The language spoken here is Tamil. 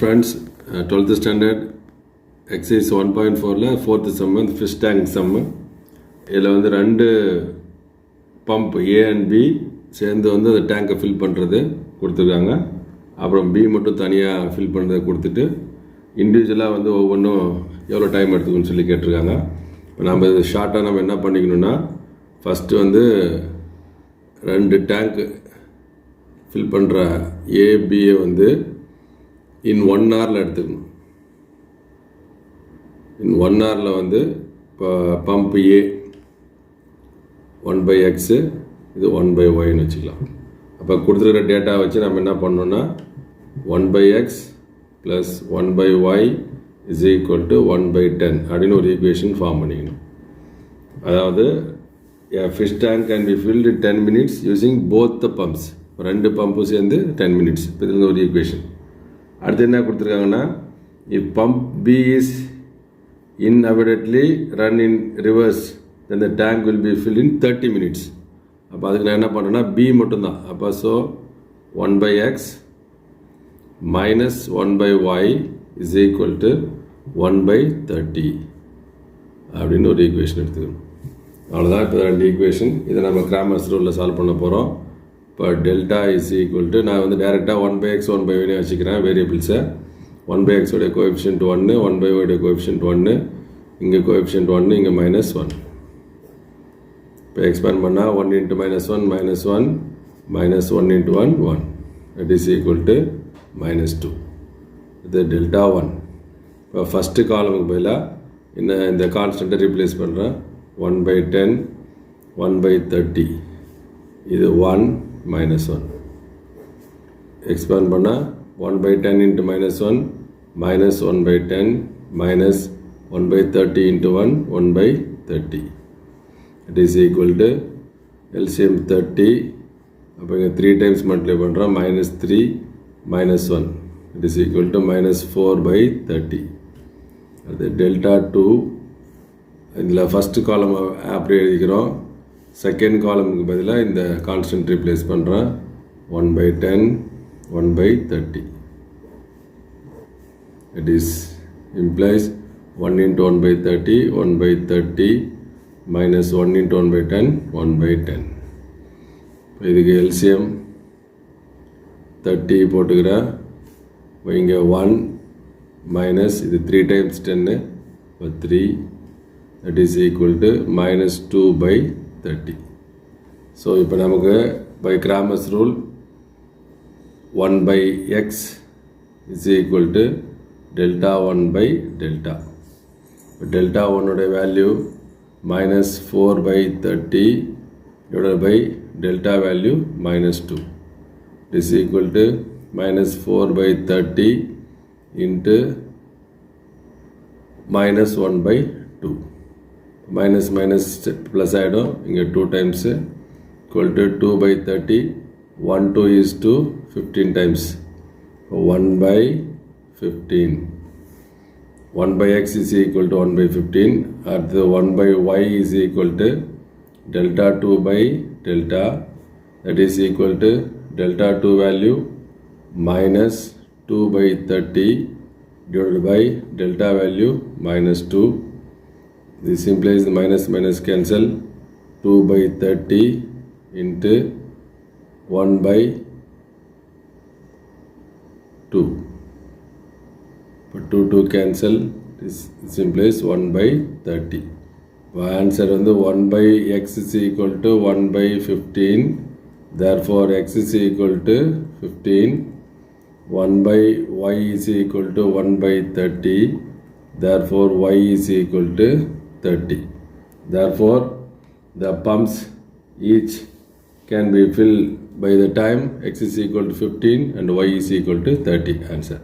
Friends, 12th standard exercise 1.4ல 4th sum fish tank sum. இதில் வந்து ரெண்டு பம்ப் A and B சேர்ந்து வந்து அந்த டேங்கை ஃபில் பண்ணுறது கொடுத்துருக்காங்க. அப்புறம் B மட்டும் தனியாக ஃபில் பண்ணுறதை கொடுத்துட்டு இண்டிவிஜுவலாக வந்து ஒவ்வொன்றும் எவ்வளோ டைம் எடுத்துக்குன்னு சொல்லி கேட்டிருக்காங்க. இப்போ நம்ம இது ஷார்ட்டாக நம்ம என்ன பண்ணிக்கணும்னா, ஃபஸ்ட்டு வந்து ரெண்டு டேங்க் ஃபில் பண்ணுற ஏபியை வந்து இன் 1 hourல எடுத்துக்கணும். இன் 1 hourல வந்து இப்போ பம்ப் ஏ 1/x இது 1/yன்னு வச்சுக்கலாம். அப்போ கொடுத்துருக்கிற டேட்டா வச்சு நம்ம என்ன பண்ணோம்னா 1/x + 1/y is equal to 1/10 அப்படின்னு ஒரு ஈக்குவேஷன் ஃபார்ம் பண்ணிக்கணும். அதாவது a fish tank can be filled in 10 minutes using both the pumps. ரெண்டு பம்பும் சேர்ந்து 10 minutes. இப்போ இதில் ஒரு ஈக்குவேஷன். அடுத்து என்ன கொடுத்துருக்காங்கன்னா, if pump B is inadvertently run in reverse then the tank will be filled in 30 minutes. அப்போ அதுக்கு நான் என்ன பண்ணுறேன்னா B மட்டும்தான். அப்போ so 1/x - 1/y is equal to 1/30 அப்படின்னு ஒரு ஈக்குவேஷன் எடுத்துக்கணும். அவ்வளோதான். இப்போ ரெண்டு ஈக்குவேஷன். இதை நம்ம கிராமர்ஸ் ரூலில் சால்வ் பண்ண போகிறோம். இப்போ டெல்டா இஸ் ஈக்குவல் டு, நான் வந்து டைரெக்டாக 1/x 1/y வச்சுக்கிறேன் வேரியபிள்ஸை. 1/x உடைய கோஎஃபிஷியன்ட் 1, 1/y உடைய கோஎஃபிஷியன்ட் 1, இங்கே கோஎஃபிஷியன்ட் 1, இங்கே -1. இப்போ எக்ஸ்பேண்ட் பண்ணால் 1 × -1 -1 -1 × 1 1 தட் இஸ் ஈக்குவல் டு -2. இது டெல்டா 1. இப்போ ஃபஸ்ட்டு காலமுக்கு பதிலாக இந்த கான்ஸ்டண்ட்டை ரீப்ளேஸ் பண்ணுறேன். 1/10 1/30 இது 1 -1. எக்ஸ்பேண்ட் பண்ணால் 1/10 × -1 -1/10 -1/30 × 1 1/30. It is equal to LCM 30. அப்போ இங்கே 3 டைம்ஸ் மல்டிப்ளை பண்ணுறோம். -3 -1 it is equal to -4/30. அது டெல்டா 2. இதில் ஃபஸ்ட்டு காலம் அப்படியே எழுதிக்கிறோம். செகண்ட் காலமுக்கு பதிலாக இந்த கான்ஸ்டன்ட் ரீப்ளேஸ் பண்ணுறேன். 1/10 1/30. It is implies 1 × 1/30 1/30 -1 × 1/10 1/10. இதுக்கு எல்சிஎம் 30 போட்டுக்கிறேன். இங்கே 1 மைனஸ் இது 3 times 10 3 that is equal to -2/30. So இப்போ நமக்கு by Cramer's rule 1/x is equal to delta 1/delta. Delta 1 value -4/30 divided by delta value -2 is equal to -4/30 into -1/2. minus plus ஆகிடும். இங்கே 2 times equal to 2/30. 1 2 is 2 15 times 1/15. 1/x is equal to 1/15. அடுத்து 1/y is equal to delta 2/delta, that is equal to delta 2 value -2/30 divided by delta value -2. This implies the minus cancel. 2/30 into 1/2. But 2 cancel. This implies 1/30. Answer வந்து 1/x is equal to 1/15. Therefore x is equal to 15. 1/y is equal to 1/30. Therefore y is equal to 30. Therefore the pumps each can be filled by the time x is equal to 15 and y is equal to 30. Answer.